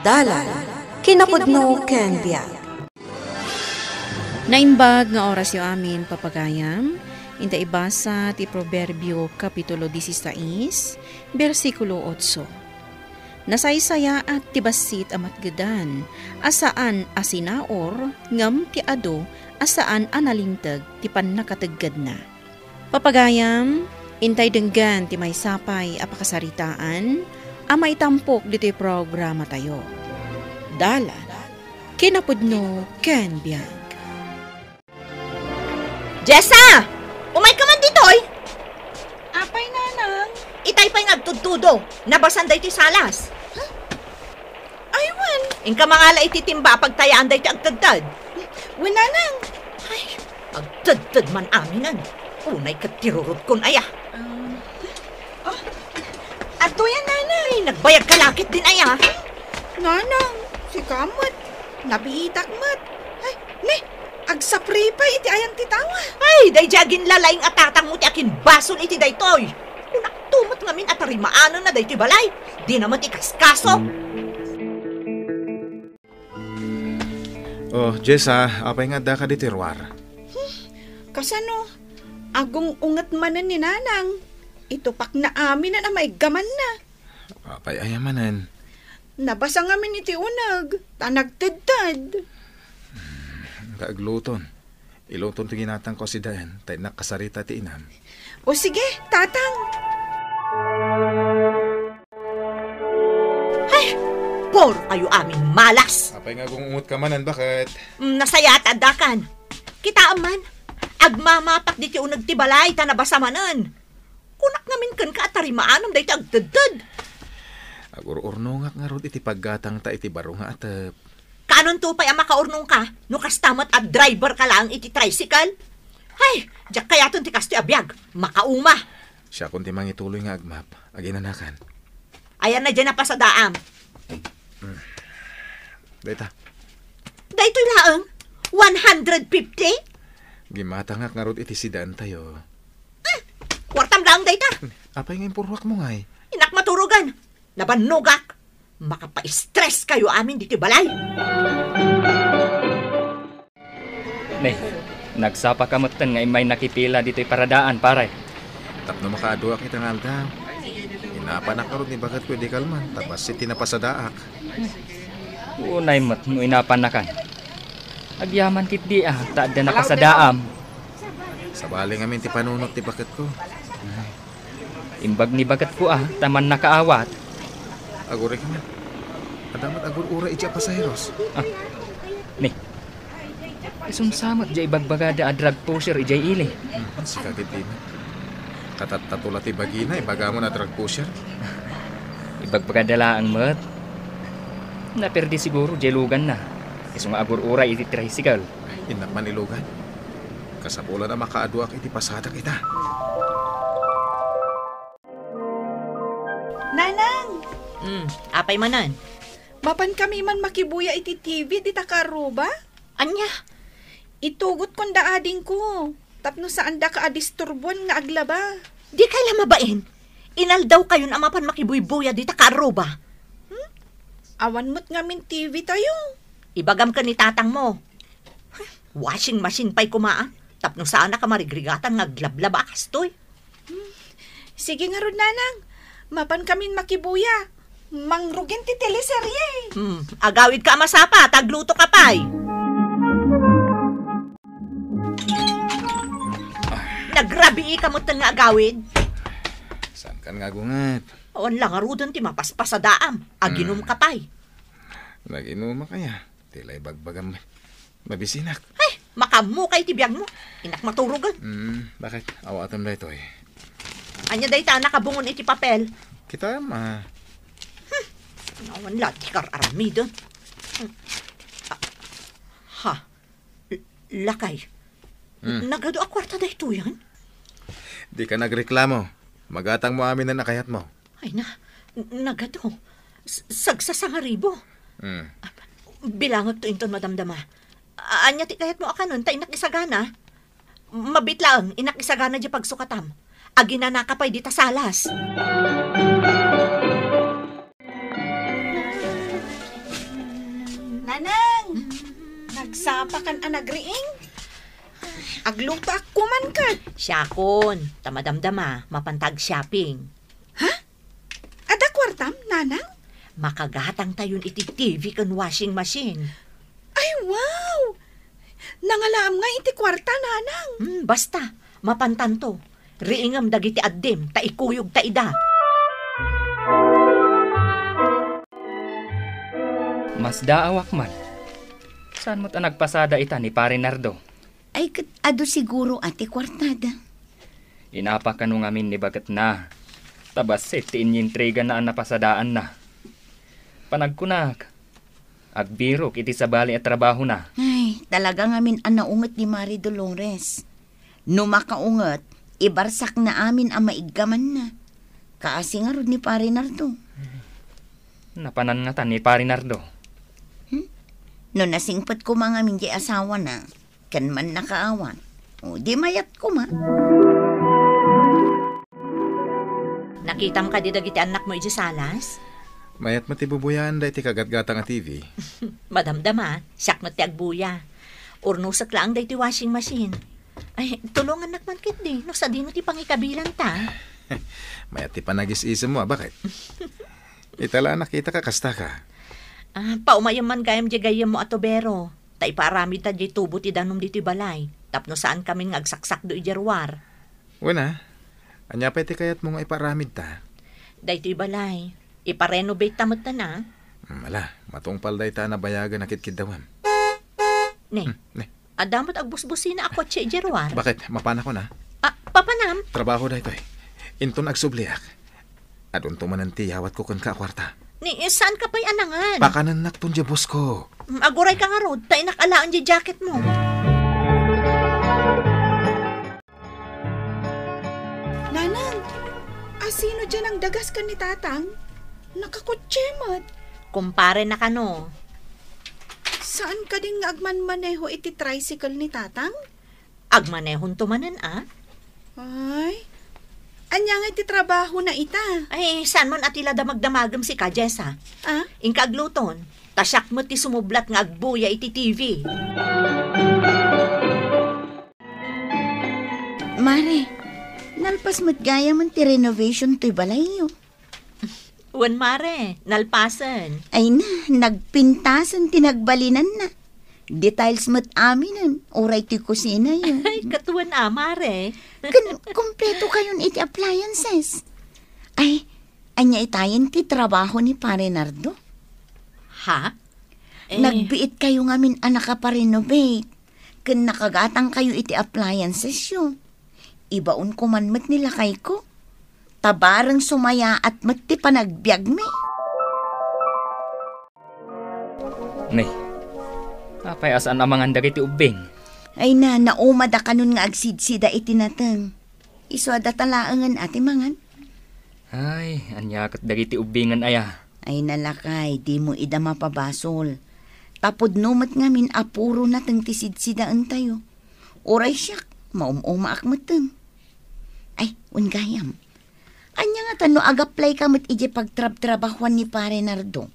Dalan, kinapudno ken biag. Naimbag nga oras yung amin papagayam, inda ibasa ti Proverbio Kapitulo 16, versikulo 8. Nasaysaya at tibasit amat gedan, asaan asinaor, ngam ti ado, asaan analintag ti pannakateggad na. Papagayam, intay denggan ti may sapay apakasaritaan, amay tampok dito'y programa tayo. Dalan, kinapudno ken biag. Jessa! Umay ka man ditoy! Apay, nanang. Itay pa'y nagtudtudo. Nabasan day ti salas. Huh? Aywan. Inka mga ititimba pagtayaan day ti agtadtad. Nanang. Ay, agtadtad man aminan. Unay katirurot kun aya. Ato yan, nanang. Ay, nagbayag kalakit din aya. Nanang, si Kamot. Nabihitak mat. Ay, ne, agsapri pa iti ayang titawa. Ay, day jagin lalaing atatang mo ti akin basol iti daytoy. Kunak tumot ngamin at rimaano na day ti balay. Di naman ikaskaso. Oh, Jessa, apay nga da ka di tirwar. Kasano, agong ungat manan ni nanang. Itupak na amin na may gaman na. Apay ayamanan. Nabasa ngamin iti unag. Tanagtadtad. Kaagluton. Iluton ti ginatang ko si Dayan, tayo nakasarita ti inam. O sige, tatang. Ay, por kayo amin malas. Apay nga gungungot ka manan, bakit? Nasaya at adakan. Kita aman, agmamapak di ti unag ti balay, tanabasa manan. Kunak namin kan ka at tarimaanam dahi ti agdadad. Agur-urnongak nga rod iti paggatang ta iti baro nga atap. Kanon to pa'y makaurnong ka, no kastamat at driver ka lang iti tricycle? Ay, diyak kaya ton ti kasto abiyag, makauma. Siya kunti mangituloy nga agmap, aginanakan. Ayan na dyan na pa sa daam. Dayta. Daytoy laang, 150? Gimatangak nga rod iti sidaan tayo. Kwartam lang dayta. Apay nga impurwak mo ngay. Inak maturugan, nabanugak. Makapa-stress kayo amin dito balay. Ne, nagsapakamatan nga may nakipila dito'y paradaan, paray. Tapno makaadua kita nga aldaw. Inapanak ka rod ni bagat pwede kalman, tapos si tinapasadaak. Unay mat, no inapanakan. Agyaman tit di taad na nakasadaam. Sabali ngamin ti panunot ti bagat ko. Imbag ni bagat ko taman nakaawat. Agore ka man. Adamat agur-ura iti pasaheros. Ni. Isumsamot jay bagbagada a drug pusher ijay ili. Si kakit din. Katattatula ti bagina, ibaga mo na drug pusher. Ibagbagada laang mat. Naperdi siguro jay lugan na. Isung agur-ura iti tricycle. Inak man ilugan. Kasapulan na makaaduak iti pasada kita. Nanang. Apay manan. Mapan kami man makibuya iti TV di takaro ba? Anya? Itugot kon da ading ko. Tapno saan da ka adisturbon nga aglaba. Di kay lamabain. Inaldaw kayo na mapan makibuy-buya di takaro ba? Awan mo't ngamin TV tayo. Ibagam ka ni tatang mo. Washing machine pa'y kumaan. Tapno saan na ka marigrigatan nga glablaba kastoy. Sige nga ron, nanang. Mapan kami makibuya. Mangrugin ti teleserye. Agawid ka masapa, tagluto ka pa'y. Nagrabi ka mo nga agawid. Saan kan nga gungat? Awan lang arudan ti mapaspasadaam. Aginom ka pa'y. Nag-inuma kaya. Tila'y bagbagam mabisinak. Ay, makamukay ti biyag mo. Inak maturugan. Bakit? Awatam na ito eh. Anya day ta nakabungon iti papel. Kita Nawan lati kar arami doon. Lakay. Nagado a kwarta da ito yan? Di ka nagreklamo. Magatang mo amin na nakayat mo. Ay na, nagado. Sagsasangaribo. Bilangot to inton madamdama. Anya ti kayat mo akanon, ta inak isagana. Mabit lang, inak isagana di pagsukatam. Agina nakapay di tasalas. Nanang, nagsapa kan anagriing. Agluto ako man ka. Siyakon, tamadamdama, mapantag shopping. Ada kwartam, nanang? Makagatang tayon iti TV kan washing machine. Ay, wow! Nangalaam nga iti kwarta, nanang. Basta, mapantanto. Riingam dagiti addim, taikuyog taida. Mas daawak man. Saan mo't ang nagpasada ita ni Pare Nardo? Ay, ado siguro ati kwartada. Inapa ka nung amin ni bagat na. Tabas tiin yintriga na ang napasadaan na. Panagkunak. Agbirok iti sa bali at trabaho na. Ay, talaga ngamin ang naungat ni Marie Dolores. No makaungat, ibarsak na amin ang maigaman na. Kaasi nga ron ni Pare Nardo. Napanan nga ta ni Pare Nardo. No nasingpat ko mga min di asawa na, kan man nakaawan. O di mayat ko ma. Nakitam ka di dagiti anak mo iti salas? Mayat matibubuyan da iti kagatgatang a TV. Madamdama, siyak mo ti agbuya. Urnusak lang da iti washing machine. Ay, tulungan nakman kit di, no sa dino ti pangikabilan ta. Mayat ti panagis-isip mo, bakit? Itala nakita ka, kasta ka. Paumayam man gayam di gayam mo atobero. Ta iparami ta di tubo ti danom di ti balay. Tapno saan kami nga agsaksak do ijarwar. Wala, anya pa iti kayat mo nga iparamid ta. Da iti balay. Iparenovate tamot na na. Wala, matungpal da ita na bayagan na kitkidawam. Ne, adamot agbusbusin na ako at siya ijarwar. Bakit? Mapana ko na. Papanam. Trabaho da ito eh. Inton agsubliak. Adun tumananti hawat ko kan kakwarta. Ni, saan ka pa'y anangan? Pakanan nakton di bus ko. Aguray ka nga rod, ta inakalaan di jacket mo. Nanang, asino dyan ang dagas ka ni tatang? Nakakutsemot. Kumpare na ka no. Saan ka din nga agman-maneho iti tricycle ni tatang? Agmanehon tumanan Ay, anya nga iti trabaho na ita. Ay, saan man atila damagdamagam si ka, Jessa? Inka agluton, tasyak mo ti sumublat nga agbuya iti TV. Mare, nalpas mo't gaya man ti renovation to'y balayo. Wan mare, nalpasan. Ay na, nagpintasan tinagbalinan na. Details mo't aminan, oray ti kusina yun. Ay, katuan mare. Kompleto kayon iti appliances. Ay, anya itayin ti trabaho ni Pare Nardo. Ha? Nagbiit kayo ngamin anak ka pa-renovate. Kun nakagatang kayo iti appliances yun. Ibaon ko man mat nila kay ko. Tabarang sumaya at mat ti panagbiag me. Nay, apay asaan amangan dagiti ubing. Ay na, naumada ka nun nga agsidsida iti natang. Iswada talaangan ati mangan. Ay, anyakat dagiti ubingan aya. Ay nalakay, di mo ida mapabasol. Tapod numat ngamin apuro na tang tisidsidaan tayo. Oray siyak, maumuma akmatang. Ay, ungayam. Anya nga tano agaplay kamot ije pagtrab-trabahuan ni Pare Nardo.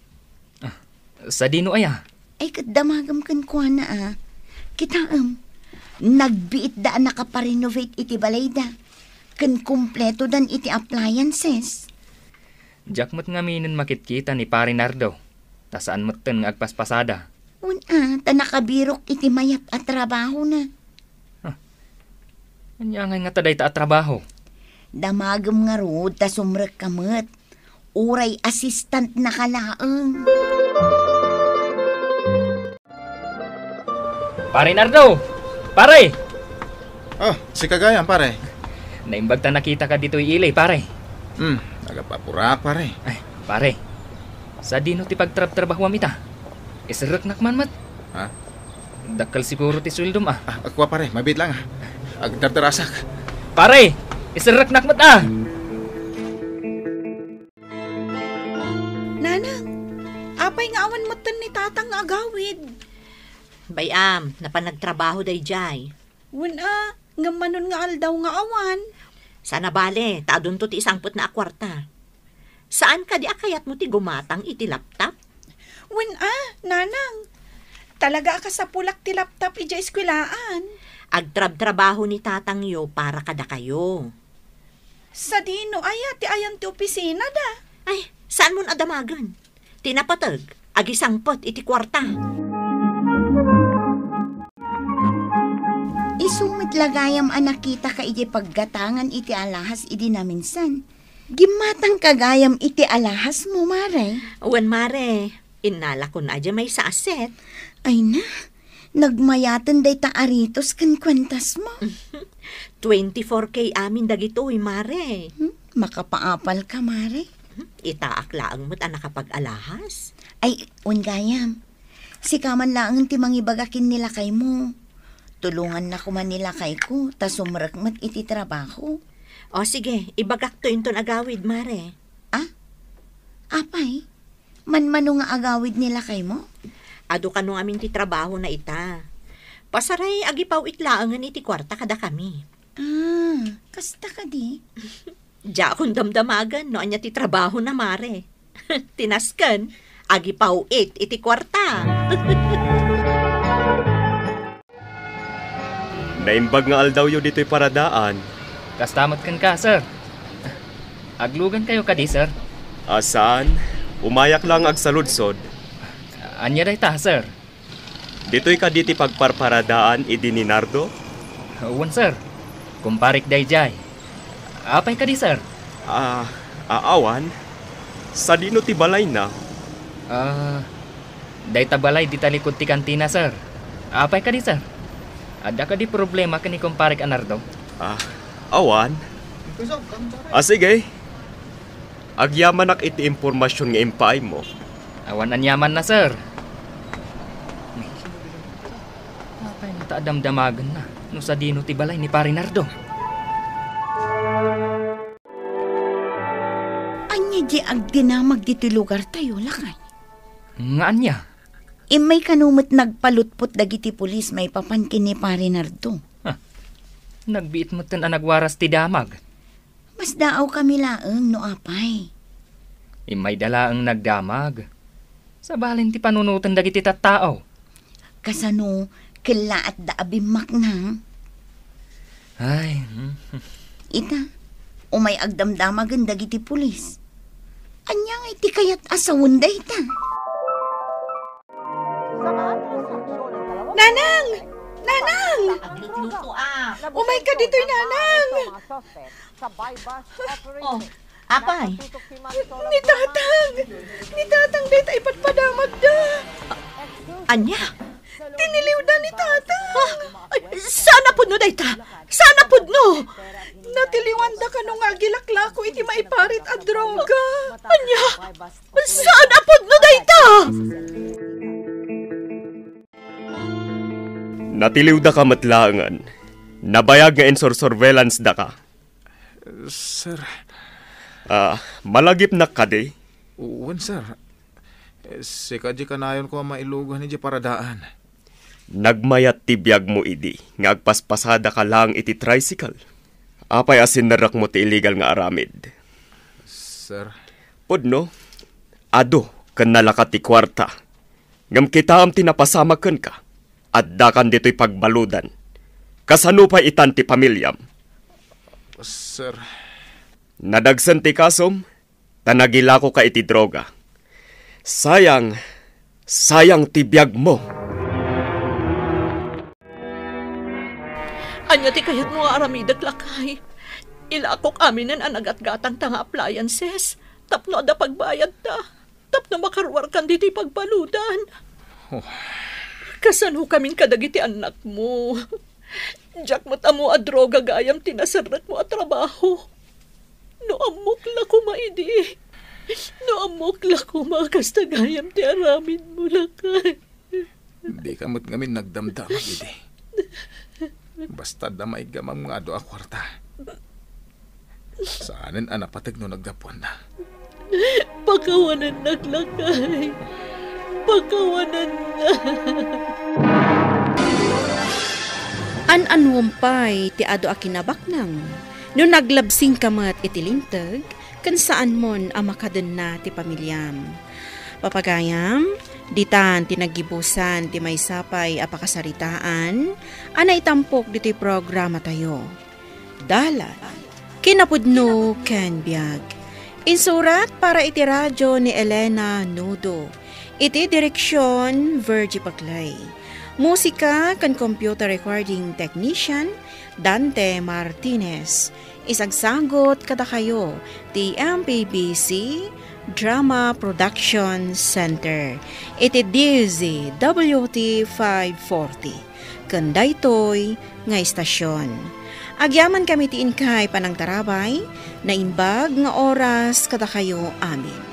Sa dino aya? Ay kadamagam kan kuha na Kitaam, nagbiit daan nakaparenovate iti balayda. Kan kumpleto dan iti appliances. Diyak mo't ngaminin makitkita ni Pare Nardo. Tasaan mo't ten nga agpaspasada. Ta nakabirok iti mayat at trabaho na. Anya nga taday ta at trabaho. Damagam nga rod, ta sumrek kamot. Uray assistant na kalaang. Pare Nardo! Pare! Oh, si Kagayam, pare. Naimbag ta nakita ka dito'y ilay, pare. Nagapapurak, pare. Ay, pare. Sa dino ti pagtrab-trabahuam ita. Isirek nakman mat. Ha? Dakal siguro ti suldom Akwa, pare. Mabit lang Agdartarasak. Pare! Isirek nakmat Nanang, apay nga awan mo ni tatang nga agawid. Bayam, napanagtrabaho day jay. Wala, nga manon nga aldaw nga awan. Sana bale, taadun to ti isangput na akwarta. Saan ka di akayat mo ti gumatang iti laptop? Wala, nanang, Talaga ka sa pulak ti laptop ija eskwelaan. Agtrab-trabaho ni tatang yo para kada kayo. Sa dino aya ti ayan ti opisina da. Ay, saan mo adamagan? Tinapatag, agisangpot iti kwarta. Isumit lagayam anakita ka iti paggatangan iti alahas iti naminsan. Gimatang kagayam iti alahas mo, Mare. Wen mare, inala ko na dyan may saaset. Ay na, nagmayatan day ta aritos kan kwentas mo. 24K amin dagitoy, mare. Makapaapal ka, Mare. Itaak laang mo't nakapag-alahas. Ay, ungayam. Si kaman laang ti mangibagakin nila kay mo. Tulungan na kuman nila kay ko, ta sumrakmat iti trabaho. O sige, ibagak to inton agawid, mare. Apay, manmano nga agawid nila kay mo? Ado ka nung amin ti trabaho na ita. Pasaray agipaw itlaangan iti kwarta kada kami. Kasta ka di? Diya akong damdamagan no anya ti trabaho na, mare. Tinaskan, agipaw iti kwarta. Naimbag nga aldaw yo dito'y paradaan. Kastamot kan ka, sir. Aglugan kayo kadi, sir. Asan? Umayak lang ag saludsod. Anya day ta, sir. Dito'y kaditi pagparparadaan idi ni Nardo? Uwan, sir. Kumparik day jay. Apay kadi, sir. Awan? Sa dino ti balay na? Day tabalay di talikod ti kantina, sir. Apay kadi, sir. Ada ka di problema ka ni kumparik Anardo? Awan? Sige. Agyamanak iti impormasyon nga impay mo. Awan anyaman na, sir. Apay na taadamdamagan na. No sa dino ti balay ni Pari Nardo. Anya di agdinamag dito lugar tayo, lakay. Nga anya? May kanumot nagpalutpot dagiti pulis may papankin ni Pari Nardo. Nagbiit mo tan nagwaras ti damag. Mas daaw kami laeng no apay. May dalaang nagdamag. Sa balin ti panunutan dagiti tattao. Kasano, kila at daabimak na. Ay, Ita, umay agdamdamagan dagiti pulis. Anya nga iti kayat asawon da ita. Nanang! Nanang! Umay ka dito'y nanang! Oh, apay. Ni tatang dito ipatpadamag da. Anya? Tiniliw da ni tatang. Sana pud no dayta? Sana pud no? Natiliwan da ka nung agilaklako iti maiparit a droga. Anya? Sana pud no dayta? Natiliw da ka matlaangan. Nabayag nga surveillance da ka. Sir, Malagip na ka di. uwan sir. Sika di kanayon ko mailugan ni di paradaan. Nagmayat ti biyag mo idi. Nga agpaspasada ka lang iti tricycle. Apay asin narak mo ti illegal nga aramid. Sir, Podno, ado kan nalaka ti kwarta. Ngam kita am tinapasamakan ka. At dakan dito'y pagbaludan. Kasano pa itan ti pamilyam? sir, Nadagsan ti kasom, tanagila ko ka iti droga. Sayang ti biyag mo. Anya ti kayat mo aramidag lakay. Ilakok amin ang anagat-gatang tanga appliances. Tapno da pagbayad ta. Tapno makarwar kan dito'y pagbaludan. Kasano kaming kadagiti anak mo? Diyak mo tamo a droga gayam tinasarat mo a trabaho. No amok la ko maidi. No amok la ko makasta gayam ti aramid mo lakay. di kamot ngamin nagdamdamag idi. Basta damay gamang mga doa kwarta. Saanin anapatag no nagdapuan na. Pagkawanan naglakay. Pagkawanan na. An-anwumpay ti ado a kinabaknang. No naglabsing kamat itilintag, kan saan mon ang makaden na ti pamilyam. Papagayam, Ditan tinagibusan ti may sapay apakasaritaan, ana itampok dito'y programa tayo. Dalan, kinapudno ken biag. Insurat para iti radyo ni Elena Nudo. Iti direksyon Virgie Paclay. Musika kan computer recording technician Dante Martinez. Isagsagot kada kayo ti MPBC Drama Production Center. Iti DZWT 540. Kanda ito'y nga istasyon. Agyaman kami ti inkay panang tarabay na imbag nga oras kada kayo amin.